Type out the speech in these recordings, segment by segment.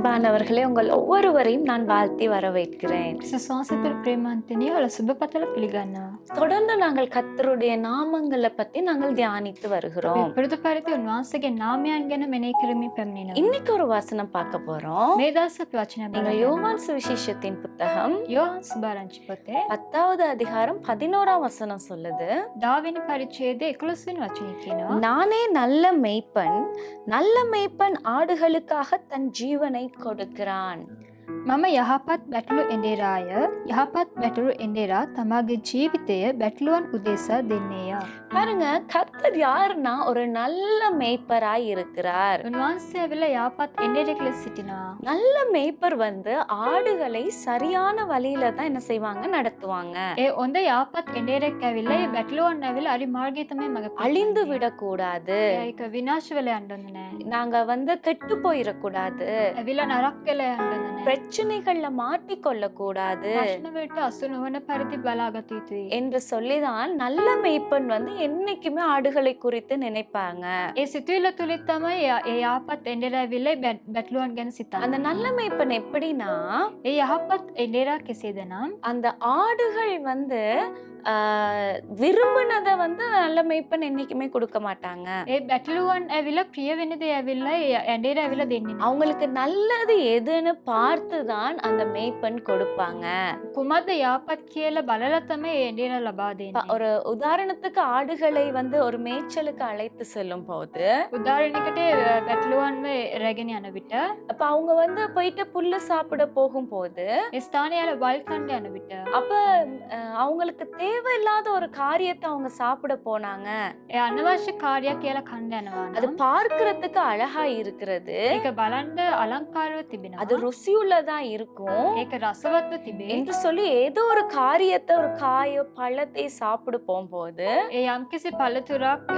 அன்பானவர்களே, உங்கள் ஒவ்வொருவரையும் நான் வாழ்த்தி வரவேற்கிறேன். විශ්වාසතර ප්‍රේමන්තනය වල සුබ පතල පිළිගන්නවා. தொடர்ந்து நாங்கள் கர்த்தருடைய நாமங்களை பத்தி நாங்கள் தியானித்து வருகிறோம். පුරුදු පරිදි උන්වහන්සේගේ නාමයන් ගැන මෙනෙහි කරමින් පැමිණෙනවා. இன்னைக்கு ஒரு வசனம் பார்க்க போறோம். මේ දවස් අපි වචනය நீங்கள் බලමු. யோவான் சுவிசேஷத்தின் புத்தகம் යෝහන් සුභාරංචි පොතේ 10வது அதிகாரம் 11ஆம் வசனம் சொல்லுது, 10 වෙනි පරිච්ඡේදයේ 11 වෙනි වචනේ කියනවා. நானே நல்ல மேய்ப்பன், நல்ல மேய்ப்பன் ஆடுகளுக்காக தன் ஜீவனை கொடுக்கிறான். මම යහපත් බැටළු එඬේරාය. යහපත් බැටළු එඬේරා තමාගේ ජීවිතය බැටළුවන් උදෙසා දෙන්නේය. பாருங்க, கர்த்தர் யாருன்னா ஒரு நல்ல மேய்ப்பராய் இருக்கிறார். උන්වහන්සේ ඇවිල්ලා යහපත් එඬේරෙක් ලෙස සිටිනවා. நல்ல மேய்ப்பர் ஆடுகளை சரியான வழியில தான் என்ன செய்வாங்க, நடத்துவாங்க. ඒ හොඳ යහපත් එඬේරෙක් ඇවිල්ලා ඒ බැටළුවන් ඇවිල්ලා හරි මාර්ගය තමයි මඟ அழிந்து விடக்கூடாது, ඒක විනාශ වෙලා යන්න ඕනේ නෑ. நாங்க கெட்டு போயிடக்கூடாது, ඇවිල්ලා නරක වෙලා යන්න ඕනේ නෑ. பிரச்சனைகள்ல மாட்டிக்கொள்ள கூடாது ප්‍රශ්න වලට අසු නොවන පරිදි බලාගත යුතුයි. என்று சொல்லிதான் நல்ல மேய்ப்பன் என்னைக்குமே ஆடுகளை குறித்து நினைப்பாங்க. ඒ සිතුවිල්ල තුලින් තමයි ඒ යහපත් එඬේරා ඇවිල්ලා බැටළුවන් ගැන සිතන්නේ. அந்த நல்ல மேய்ப்பன் எப்படின்னா, ඒ යහපත් එඬේරා කෙසේද නම් அந்த ஆடுகள் விரும்பினதை நல்ல மேய்ப்பன் என்னைக்குமே கொடுக்க மாட்டாங்க. ඒ බැටළුවන් ඇවිල්ලා ප්‍රිය වෙන දේ ඇවිල්ලා ඒ එඬේරා ඇවිල්ලා දෙන්නේ නෑ. அவங்களுக்கு நல்லது எதுன்னு பார்த்துதான் அந்த மேய்ப்பன் கொடுப்பாங்க. කුමද්ද යහපත් කියලා බලලා තමයි ඒ එඬේරා ලබා දෙන්නේ. ஒரு உதாரணத்துக்கு ஆடுகளை ஒரு மேய்ச்சலுக்கு அழைத்து செல்லும் போது උදාහරණයකට බැටළුවන්ව රැගෙන යන විට அப்ப அவங்க போயிட்டு புல்லு சாப்பிட போகும்போது ඒ ස්ථානයේ වල් කන්න යන විට அப்ப அவங்களுக்கு தேவையில்லாத ஒரு காரியத்தை அவங்க சாப்பிட போனாங்க. ඒ අනවශ්‍ය කාර්යයක් කියලා කන්න යනවා அது නම් பார்க்கிறதுக்கு அழகா இருக்கிறது, ඒක බලන්න අලංකාරව තිබෙනවා. அது ருசியுள்ளதா இருக்கும் ඒක රසවත්ව තිබේ. என்று சொல்லி ஏதோ ஒரு காரியத்தை, ஒரு காயோ பழத்தை சாப்பிட போகும்போது ඒ යම්කිසි පළතුරක්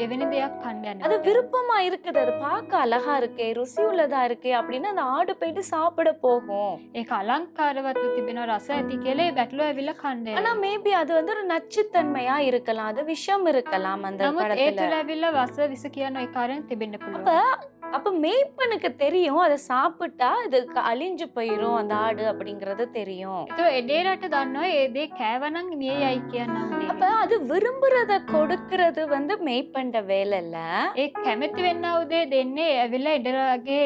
එවැනි දෙයක් කන්න அது යනවා. விருப்பமா இருக்குது, அது பார்க்க அழகா இருக்கே, ருசி உள்ளதா இருக்கே அப்படின்னு அந்த ஆடு போயிட்டு சாப்பிட போகும். ඒක අලංකාරවත්ව තිබෙනවා, රස ඇති කියලා ඒ බැටළුව ඇවිල්ලා කන්න ஆனா යනවා. மேபி அது ஒரு நச்சுத்தன்மையா இருக்கலாம், அது விஷம் இருக்கலாம் அந்த නමුත් ඒ பழத்துல. තුළ ඇවිල්ලා රස විස කියන ඒ කාරණේ තිබෙන්න පුළුවන්. அப்ப மேய்ப்பனுக்கு தெரியும், அதை சாப்பிட்டா இது அழிஞ்சு போயிரும் அந்த ஆடு அப்படிங்கறது தெரியும். ඒතකොට එඬේරට දන්නවා ඒ දේ කෑවනම් මිය යයි කියන දේ. அப்ப அது விரும்புறத கொடுக்கறது மேய்ப்பண்ட வேலை இல்ல. ඒ කැමති වෙන්නා උදේ දෙන්නේ ඇවිල්ලා එඬරාගේ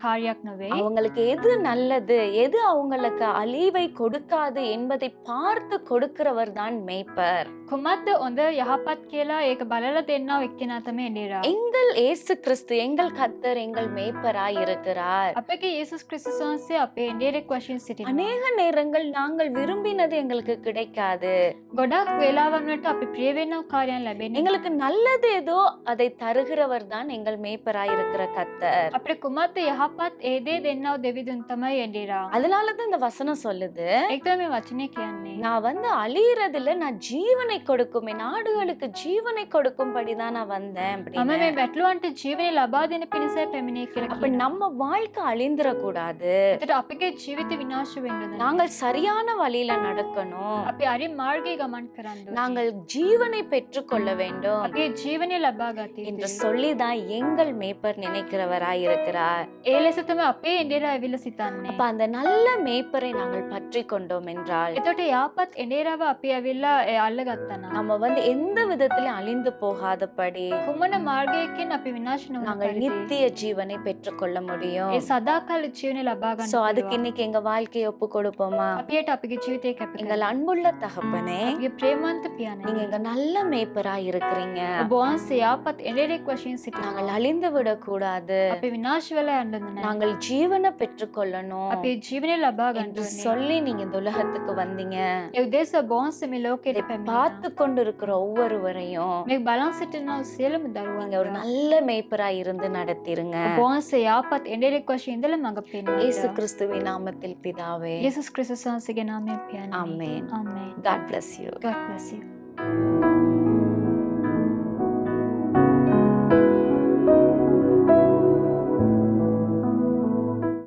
කාර්යයක් නොවේ. அவங்களுக்கு எது நல்லது, எது அவங்களுக்கு அழிவை கொடுக்காது என்பதை பார்த்து கொடுக்கிறவர் தான் மேய்ப்பர். කුමද්ද හොඳ යහපත් කියලා ඒක බලලා දෙන්නව එක්කෙනා තමයි එඬේරා. எங்கள் இயேசு கிறிஸ்து, எங்கள் கர்த்தர், எங்கள் மேய்ப்பராய் இருக்கிறார். අපගේ යේසුස් ක්‍රිස්තුස් වහන්සේ අපේ එඬේරෙක් වශයෙන් සිටිනවා. அநேக நேரங்கள் நாங்கள் விரும்பினது எங்களுக்கு கிடைக்காது. ගොඩක් වෙලාවන් වලට අපි ප්‍රිය වෙන කාර්යයන් ලැබෙන්නේ. எங்களுக்கு நல்லது ஏதோ அதை தருகிறவர் தான் எங்கள் மேய்ப்பராய் இருக்கிற கர்த்தர். අපේ කුමද්ද යහපත් ඒ දේ දෙන්නව දෙවිදුන් තමයි එඬේරා. அதனாலதான் இந்த வசனம் சொல்லுது, ඒක තමයි මේ වචනේ කියන්නේ. நான் அழியறதுல நான் ஜீவனை கொடுக்கும், என் ஆடுகளுக்கு ஜீவனை கொடுக்கும்படிதான் நான் வந்தேன் මම அப்படின்னு. මේ බැටළුවන්ට ජීවනය ලබා දෙන පිණිසයි පැමිණේ කියලා அப்ப කියනවා. நம்ம வாழ்க்கை அழிந்துடக்கூடாது, ඒතට අපගේ ජීවිත විනාශ වෙන්න ඕනේ. நாங்கள் சரியான வழியில நடக்கணும், අපි හරි මාර්ගයේ ගමන් කරන්න ඕනේ. நாங்கள் ஜீவனை பெற்றுக்கொள்ள வேண்டும் අපගේ ජීවනය ලබා ගත என்று යුතුයි. சொல்லிதான் எங்கள் மேய்ப்பர் நினைக்கிறவராய் இருக்கிறார். ඒ ලෙස තමයි අපේ එඬේරා ඇවිල්ලා සිතන්නේ. அப்ப அந்த நல்ல மேய்ப்பரை நாங்கள் பற்றி கொண்டோம் என்றால் එතකොට යාපත් එඬේරාව අපි ඇවිල්ලා අල්ලගත්තා නම් நம்ம எந்த விதத்திலும் அழிந்து போகாதபடி කුමන මාර්ගයකින් අපි විනාශ නොවන நாங்கள் පරිදි நித்திய ஜீவனை பெற்றுக்கொள்ள முடியும். ඒ සදාකාල ජීවනය ලබා ගන්න சோ அதுக்கு පුළුවන්. இன்னைக்கு எங்க வாழ்க்கையை ஒப்பு கொடுப்போமா? අපිට අපගේ ජීවිතේ කැප எங்கள் කරලා அன்புள்ள தகப்பனே, අපගේ ප්‍රේමන්ත පියාණන් நீங்க எங்க நல்ல மேய்ப்பராய் இருக்கிறீங்க. ඔබ වහන්සේ යාපත් එඬේරෙක් වශයෙන් සිටිනවා. நாங்கள் அழிந்து விடக்கூடாது, අපි විනාශ වෙලා යන්න ඕනේ. நாங்கள் ஜீவனை பெற்றுக்கொள்ளணும் අපේ ජීවනය ලබා ගන්න என்று ඕනේ. சொல்லி நீங்க இந்த உலகத்துக்கு வந்தீங்க. ඒ උදෙසා ඔබ වහන්සේ මේ ලෝකෙට இதை පැමිණෙනවා. பார்த்து கொண்டு இருக்கிற ஒவ்வொருவரையும் මේ බලන් සිටින සියලුම நீங்க ஒரு දරුවන් நல்ல மேய்ப்பராய் இருந்து நடத்திருங்க. ඔබ වහන්සේ යාපත් එඬේරෙක් වශයෙන් ඉඳලා මඟ இயேசு පෙන්වන්න. கிறிஸ்துவின் நாமத்தில் பிதாவே, යේසුස් ක්‍රිස්තුස් වහන්සේගේ නාමයෙන් පියාණන්. Amen. Amen. God bless you. God bless you.